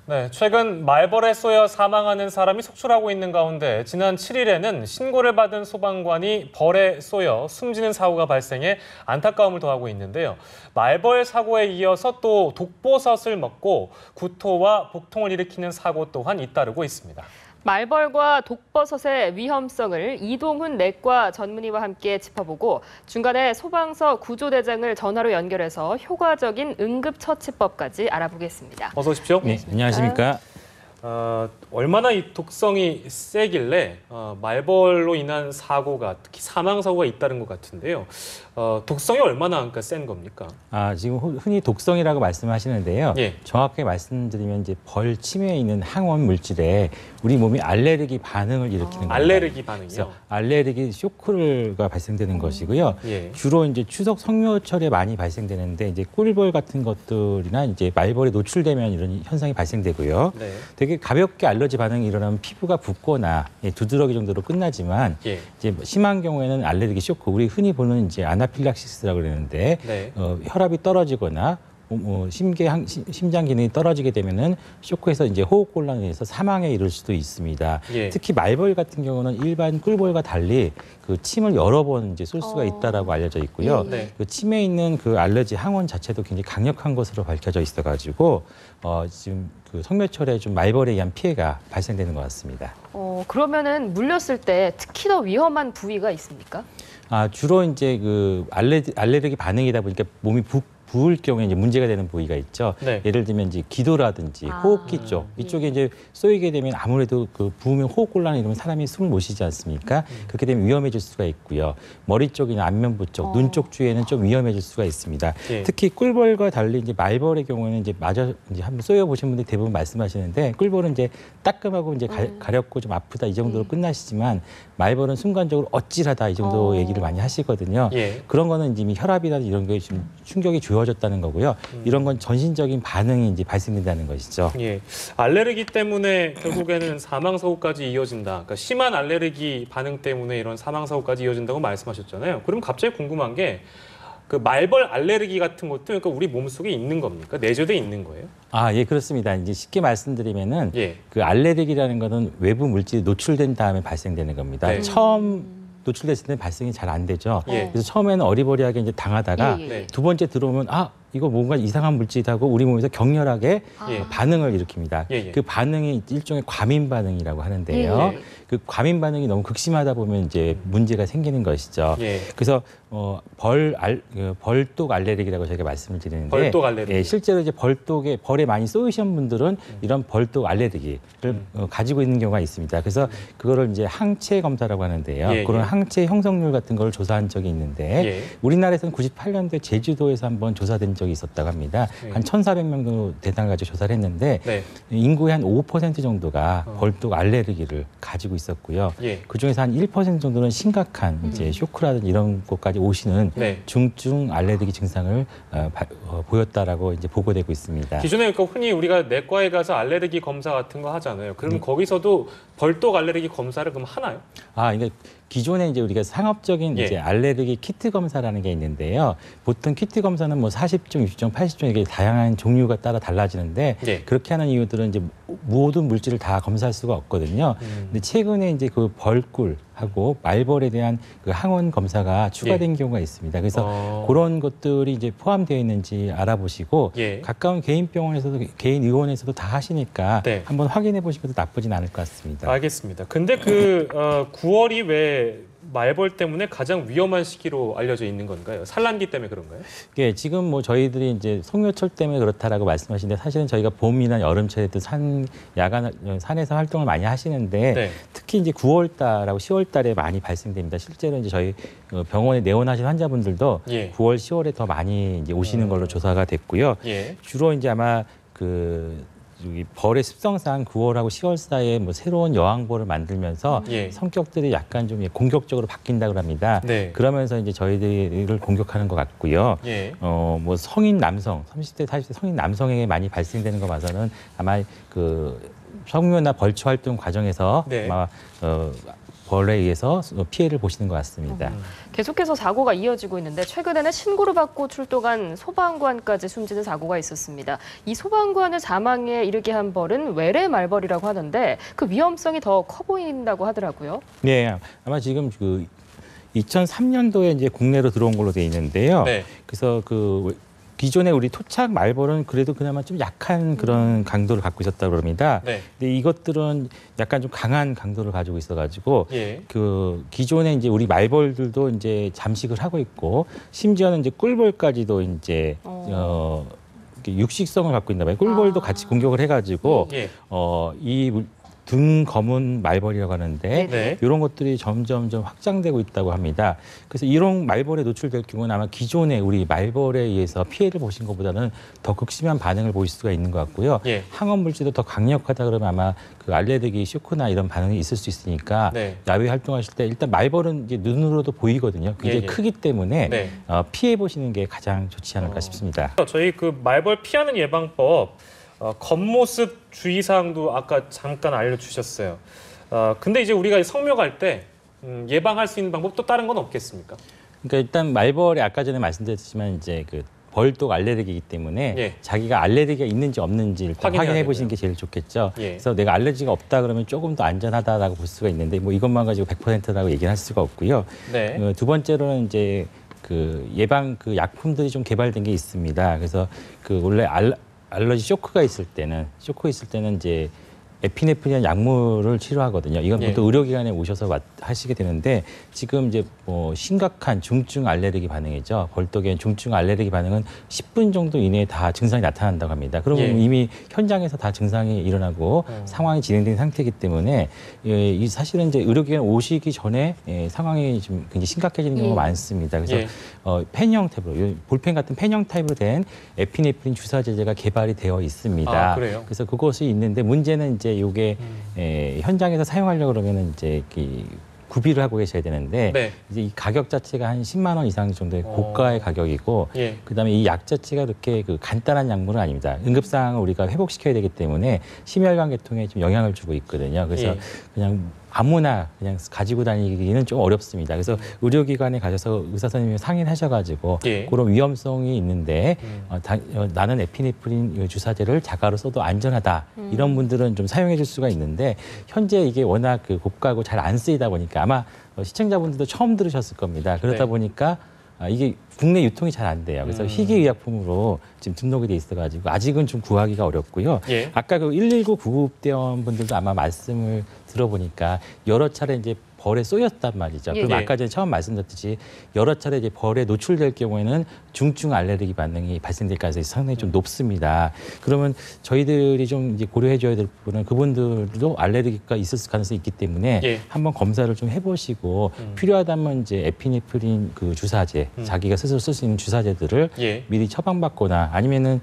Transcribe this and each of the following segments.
네, 최근 말벌에 쏘여 사망하는 사람이 속출하고 있는 가운데 지난 7일에는 신고를 받은 소방관이 벌에 쏘여 숨지는 사고가 발생해 안타까움을 더하고 있는데요. 말벌 사고에 이어서 또 독버섯을 먹고 구토와 복통을 일으키는 사고 또한 잇따르고 있습니다. 말벌과 독버섯의 위험성을 이동훈 내과 전문의와 함께 짚어보고 중간에 소방서 구조대장을 전화로 연결해서 효과적인 응급처치법까지 알아보겠습니다. 어서 오십시오. 네, 안녕하십니까. 얼마나 이 독성이 세길래 말벌로 인한 사고가, 특히 사망 사고가 잇따른 것 같은데요. 독성이 얼마나 그러니까 센 겁니까? 지금 흔히 독성이라고 말씀하시는데요. 예. 정확하게 말씀드리면 이제 벌 침에 있는 항원 물질에 우리 몸이 알레르기 반응을 일으키는 겁니다. 알레르기 반응이요? 그래서 알레르기 쇼크가 발생되는 것이고요. 예. 주로 이제 추석 성묘철에 많이 발생되는데 이제 꿀벌 같은 것들이나 이제 말벌에 노출되면 이런 현상이 발생되고요. 네. 되게 가볍게 알러지 반응이 일어나면 피부가 붓거나 두드러기 정도로 끝나지만 예. 이제 심한 경우에는 알레르기 쇼크, 우리 흔히 보는 이제 아나필락시스라고 그러는데 네. 혈압이 떨어지거나 심장 기능이 떨어지게 되면은 쇼크에서 이제 호흡 곤란에 의해서 사망에 이를 수도 있습니다. 예. 특히 말벌 같은 경우는 일반 꿀벌과 달리 그 침을 여러 번 이제 쏠 수가 있다라고 알려져 있고요. 네. 그 침에 있는 그 알레르기 항원 자체도 굉장히 강력한 것으로 밝혀져 있어가지고 지금 그 성묘철에 좀 말벌에 의한 피해가 발생되는 것 같습니다. 그러면은 물렸을 때 특히 더 위험한 부위가 있습니까? 주로 이제 그 알레르기 반응이다 보니까 몸이 부을 경우에 이제 문제가 되는 부위가 있죠. 네. 예를 들면 이제 기도라든지 호흡기 쪽 이쪽에 이제 쏘이게 되면 아무래도 그 부으면 호흡 곤란이 이러면 사람이 숨을 못 쉬지 않습니까? 그렇게 되면 위험해질 수가 있고요. 머리 쪽이나 안면부 쪽, 눈 쪽 주위에는 좀 위험해질 수가 있습니다. 예. 특히 꿀벌과 달리 이제 말벌의 경우에는 이제 이제 한번 쏘여 보신 분들이 대부분 말씀하시는데 꿀벌은 이제 따끔하고 이제 가렵고 좀 아프다 이 정도로 끝나시지만 말벌은 순간적으로 어찔하다 이 정도 얘기를 많이 하시거든요. 예. 그런 거는 이미 혈압이라든지 이런 게 좀 충격이 주어졌다는 거고요. 이런 건 전신적인 반응이 이제 발생된다는 것이죠. 예, 알레르기 때문에 결국에는 사망 사고까지 이어진다. 그러니까 심한 알레르기 반응 때문에 이런 사망 사고까지 이어진다고 말씀하셨잖아요. 그럼 갑자기 궁금한 게 그 말벌 알레르기 같은 것도 그러니까 우리 몸속에 있는 겁니까? 내재돼 있는 거예요? 예, 그렇습니다. 이제 쉽게 말씀드리면은 예. 그 알레르기라는 거는 외부 물질이 노출된 다음에 발생되는 겁니다. 네. 처음 노출됐을 때는 발생이 잘 안 되죠. 예. 그래서 처음에는 어리버리하게 이제 당하다가 예. 두 번째 들어오면 이거 뭔가 이상한 물질이라고 우리 몸에서 격렬하게 예. 반응을 일으킵니다. 예, 예. 그 반응이 일종의 과민 반응이라고 하는데요. 예, 예. 그 과민 반응이 너무 극심하다 보면 이제 문제가 생기는 것이죠. 예. 그래서 벌독 알레르기라고 저희가 말씀을 드리는데 벌독 알레르기. 예, 실제로 이제 벌에 많이 쏘이신 분들은 이런 벌독 알레르기를 가지고 있는 경우가 있습니다. 그래서 그거를 이제 항체 검사라고 하는데요. 예, 그런 예. 항체 형성률 같은 걸 조사한 적이 있는데 예. 우리나라에서는 98년도에 제주도에서 한번 조사된 적이 있었다고 합니다. 예. 한 1,400명 정도 대상 가지고 조사를 했는데 네. 인구의 한 5% 정도가 벌독 알레르기를 가지고 있었고요. 예. 그중에서 한 1% 정도는 심각한 이제 쇼크라든지 이런 것까지 오시는 네. 중증 알레르기 증상을 보였다라고 이제 보고되고 있습니다. 기존에 그러니까 흔히 우리가 내과에 가서 알레르기 검사 같은 거 하잖아요. 그럼 거기서도 벌독 알레르기 검사를 그럼 하나요? 그러니까 기존에 이제 우리가 상업적인 예. 이제 알레르기 키트 검사라는 게 있는데요. 보통 키트 검사는 뭐 40종, 60종, 80종 이게 다양한 종류가 따라 달라지는데 예. 그렇게 하는 이유들은 이제 모든 물질을 다 검사할 수가 없거든요. 근데 최근에 이제 그 벌꿀하고 말벌에 대한 그 항원 검사가 추가된 경우가 있습니다. 그래서 그런 것들이 이제 포함되어 있는지 알아보시고 예. 가까운 개인 병원에서도 개인 의원에서도 다 하시니까 네. 한번 확인해 보시는 것도 나쁘진 않을 것 같습니다. 알겠습니다. 근데 9월이 왜 말벌 때문에 가장 위험한 시기로 알려져 있는 건가요? 산란기 때문에 그런가요? 예, 지금 뭐 저희들이 이제 성묘철 때문에 그렇다라고 말씀하시는데 사실은 저희가 봄이나 여름철에도 산에서 활동을 많이 하시는데 네. 특히 이제 9월달하고 10월달에 많이 발생됩니다. 실제로 이제 저희 병원에 내원하신 환자분들도 예. 9월, 10월에 더 많이 이제 오시는 걸로 조사가 됐고요. 예. 주로 이제 아마 여기 벌의 습성상 9월하고 10월 사이에 뭐 새로운 여왕벌을 만들면서 예. 성격들이 약간 좀 공격적으로 바뀐다고 합니다. 네. 그러면서 이제 저희들을 공격하는 것 같고요. 예. 뭐 성인 남성, 30대, 40대 성인 남성에게 많이 발생되는 거 봐서는 아마 그 성묘나 벌초 활동 과정에서 네. 아마 벌에 의해서 피해를 보시는 것 같습니다. 계속해서 사고가 이어지고 있는데 최근에는 신고를 받고 출동한 소방관까지 숨지는 사고가 있었습니다. 이 소방관을 사망에 이르게 한 벌은 외래 말벌이라고 하는데 그 위험성이 더 커 보인다고 하더라고요. 네, 아마 지금 그 2003년도에 이제 국내로 들어온 걸로 돼 있는데요. 네. 그래서 그 기존에 우리 토착 말벌은 그래도 그나마 좀 약한 그런 강도를 갖고 있었다고 그럽니다. 네. 근데 이것들은 약간 좀 강한 강도를 가지고 있어가지고 예. 그 기존에 이제 우리 말벌들도 이제 잠식을 하고 있고 심지어는 이제 꿀벌까지도 이제 이렇게 육식성을 갖고 있나 봐요. 꿀벌도 같이 공격을 해가지고 예. 이 등 검은 말벌이라고 하는데 네. 이런 것들이 점점 확장되고 있다고 합니다. 그래서 이런 말벌에 노출될 경우는 아마 기존에 우리 말벌에 의해서 피해를 보신 것보다는 더 극심한 반응을 보일 수가 있는 것 같고요. 예. 항원 물질도 더 강력하다 그러면 아마 그 알레르기 쇼크나 이런 반응이 있을 수 있으니까 네. 야외 활동하실 때 일단 말벌은 이제 눈으로도 보이거든요. 굉장히 예. 크기 때문에 네. 피해 보시는 게 가장 좋지 않을까 싶습니다. 저희 그 말벌 피하는 예방법 겉모습 주의사항도 아까 잠깐 알려주셨어요. 근데 이제 우리가 성묘할 때 예방할 수 있는 방법 또 다른 건 없겠습니까? 그러니까 일단 말벌이 아까 전에 말씀드렸지만 이제 그 벌독 알레르기이기 때문에 예. 자기가 알레르기가 있는지 없는지 일단 확인해 보시는 게 제일 좋겠죠. 예. 그래서 내가 알레르기가 없다 그러면 조금 더 안전하다라고 볼 수가 있는데 뭐 이것만 가지고 100%라고 얘기를 할 수가 없고요. 네. 두 번째로는 이제 그 예방 그 약품들이 좀 개발된 게 있습니다. 그래서 그 원래 알러지 쇼크가 있을 때는 이제 에피네프린이라는 약물을 치료하거든요. 이건 예. 보통 의료기관에 오셔서 하시게 되는데 지금 이제 뭐 심각한 중증 알레르기 반응이죠. 벌독의 중증 알레르기 반응은 10분 정도 이내에 다 증상이 나타난다고 합니다. 그러면 예. 이미 현장에서 다 증상이 일어나고 상황이 진행된 상태이기 때문에 이 사실은 이제 의료기관 오시기 전에 상황이 좀 굉장히 심각해지는 경우가 많습니다. 그래서 예. 펜형 타입으로 볼펜 같은 펜형 타입으로 된 에피네프린 주사 제제가 개발이 되어 있습니다. 아, 그래요? 그래서 그것이 있는데 문제는 이제 이게 현장에서 사용하려고 그러면은 이제 구비를 하고 계셔야 되는데 네. 이제 이 가격 자체가 한 10만 원 이상 정도의 고가의 가격이고 예. 그다음에 이 약 자체가 그렇게 그 간단한 약물은 아닙니다. 응급 상황을 우리가 회복시켜야 되기 때문에 심혈관 계통에 좀 영향을 주고 있거든요. 그래서 예. 그냥 아무나 그냥 가지고 다니기는 좀 어렵습니다. 그래서 의료기관에 가셔서 의사 선생님이 상의를 하셔가지고 예. 그런 위험성이 있는데 나는 에피네프린 주사제를 자가로 써도 안전하다. 이런 분들은 좀 사용해 줄 수가 있는데 현재 이게 워낙 그 고가고 잘 안 쓰이다 보니까 아마 시청자분들도 처음 들으셨을 겁니다. 그러다 네. 보니까 이게 국내 유통이 잘 안 돼요. 그래서 희귀의약품으로 지금 등록이 돼 있어가지고 아직은 좀 구하기가 어렵고요. 예. 아까 그 119 구급대원분들도 아마 말씀을 들어보니까 여러 차례 이제 벌에 쏘였단 말이죠. 예. 그럼 예. 아까 전에 처음 말씀드렸듯이 여러 차례 이제 벌에 노출될 경우에는 중증 알레르기 반응이 발생될 가능성이 상당히 좀 높습니다. 그러면 저희들이 좀 이제 고려해줘야 될 부분은 그분들도 알레르기가 있을 가능성이 있기 때문에 예. 한번 검사를 좀 해보시고 필요하다면 이제 에피네프린 그 주사제, 자기가 스스로 쓸 수 있는 주사제들을 예. 미리 처방받거나 아니면은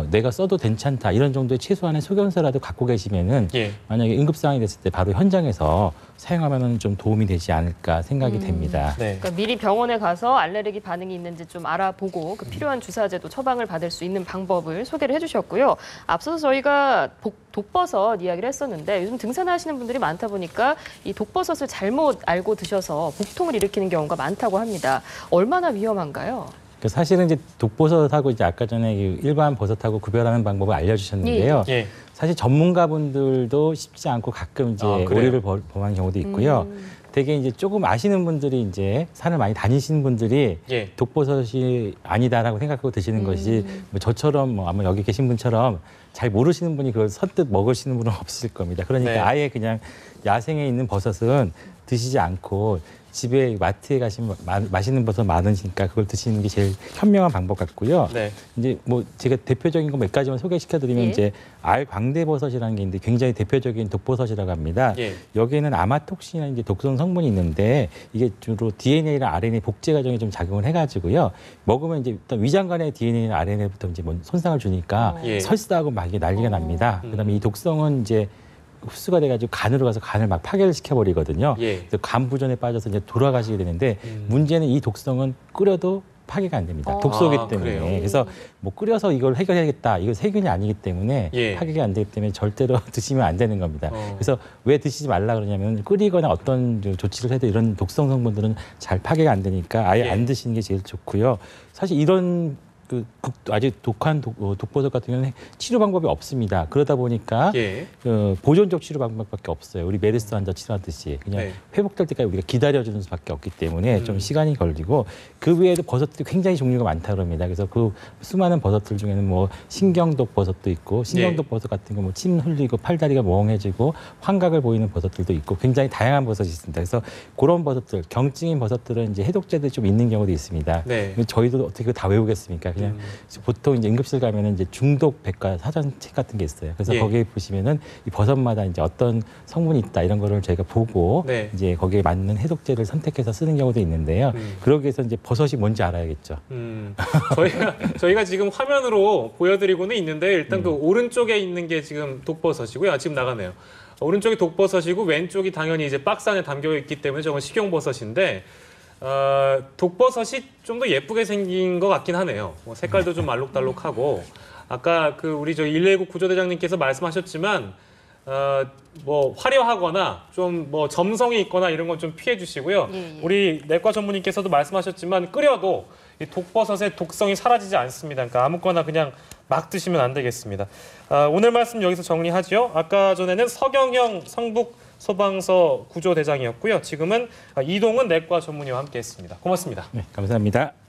내가 써도 괜찮다 이런 정도의 최소한의 소견서라도 갖고 계시면은 예. 만약에 응급 상황이 됐을 때 바로 현장에서 사용하면은 좀 도움이 되지 않을까 생각이 됩니다. 네. 그러니까 미리 병원에 가서 알레르기 반응이 있는지 좀 알아보고 그 필요한 주사제도 처방을 받을 수 있는 방법을 소개를 해주셨고요. 앞서서 저희가 독버섯 이야기를 했었는데 요즘 등산하시는 분들이 많다 보니까 이 독버섯을 잘못 알고 드셔서 복통을 일으키는 경우가 많다고 합니다. 얼마나 위험한가요? 사실은 이제 독버섯하고 이제 아까 전에 일반 버섯하고 구별하는 방법을 알려주셨는데요. 예. 사실 전문가분들도 쉽지 않고 가끔 이제 아, 그래요? 오류를 범한 경우도 있고요. 되게 이제 조금 아시는 분들이 이제 산을 많이 다니시는 분들이 예. 독버섯이 아니다라고 생각하고 드시는 것이 뭐 저처럼 뭐 아마 여기 계신 분처럼 잘 모르시는 분이 그걸 선뜻 먹으시는 분은 없을 겁니다. 그러니까 네. 아예 그냥 야생에 있는 버섯은 드시지 않고 집에 마트에 가시면 맛있는 버섯 많으니까 그걸 드시는 게 제일 현명한 방법 같고요. 네. 이제 뭐 제가 대표적인 거 몇 가지만 소개시켜드리면 예. 이제 알광대버섯이라는 게 있는데 굉장히 대표적인 독버섯이라고 합니다. 예. 여기에는 아마톡신이라는 이제 독성 성분이 있는데 이게 주로 DNA랑 RNA 복제 과정에 좀 작용을 해가지고요. 먹으면 이제 일단 위장관의 DNA나 RNA부터 이제 뭐 손상을 주니까 예. 설사하고 막 이게 난리가 납니다. 그다음에 이 독성은 이제 흡수가 돼가지고 간으로 가서 간을 막 파괴를 시켜버리거든요. 예. 그래서 간 부전에 빠져서 이제 돌아가시게 되는데 문제는 이 독성은 끓여도 파괴가 안 됩니다. 아, 독소기 때문에. 그래요? 그래서 뭐 끓여서 이걸 해결해야겠다. 이거 세균이 아니기 때문에 예. 파괴가 안 되기 때문에 절대로 드시면 안 되는 겁니다. 어. 그래서 왜 드시지 말라 그러냐면 끓이거나 어떤 조치를 해도 이런 독성 성분들은 잘 파괴가 안 되니까 아예 예. 안 드시는 게 제일 좋고요. 사실 이런 아주 독한 독버섯 같은 경우는 치료 방법이 없습니다. 그러다 보니까 예. 보존적 치료 방법밖에 없어요. 우리 메르스 환자 치료하듯이 그냥 네. 회복될 때까지 우리가 기다려주는 수밖에 없기 때문에 좀 시간이 걸리고 그 외에도 버섯들이 굉장히 종류가 많다 그럽니다. 그래서 그 수많은 버섯들 중에는 뭐 신경독 버섯도 있고 신경독 버섯 같은 거 뭐 침 흘리고 팔다리가 멍해지고 환각을 보이는 버섯들도 있고 굉장히 다양한 버섯이 있습니다. 그래서 그런 버섯들 경증인 버섯들은 이제 해독제들이 좀 있는 경우도 있습니다. 네. 저희도 어떻게 그거 다 외우겠습니까? 그냥 보통 이제 응급실 가면은 이제 중독 백과 사전책 같은 게 있어요. 그래서 예. 거기에 보시면은 이 버섯마다 이제 어떤 성분이 있다 이런 거를 저희가 보고 네. 이제 거기에 맞는 해독제를 선택해서 쓰는 경우도 있는데요. 그러기 위해서 이제 버섯이 뭔지 알아야겠죠. 저희가 지금 화면으로 보여드리고는 있는데 일단 그 오른쪽에 있는 게 지금 독버섯이고요. 지금 나가네요. 오른쪽이 독버섯이고 왼쪽이 당연히 이제 박스 안에 담겨 있기 때문에 저건 식용버섯인데 독버섯이 좀 더 예쁘게 생긴 것 같긴 하네요. 뭐 색깔도 좀 알록달록하고 아까 그 우리 저 119 구조대장님께서 말씀하셨지만 뭐 화려하거나 좀 뭐 점성이 있거나 이런 건 좀 피해 주시고요. 예. 우리 내과 전문의께서도 말씀하셨지만 끓여도 이 독버섯의 독성이 사라지지 않습니다. 그러니까 아무거나 그냥 막 드시면 안 되겠습니다. 오늘 말씀 여기서 정리하죠. 아까 전에는 서경영 성북 소방서 구조대장이었고요. 지금은 이동은 내과 전문의와 함께했습니다. 고맙습니다. 네, 감사합니다.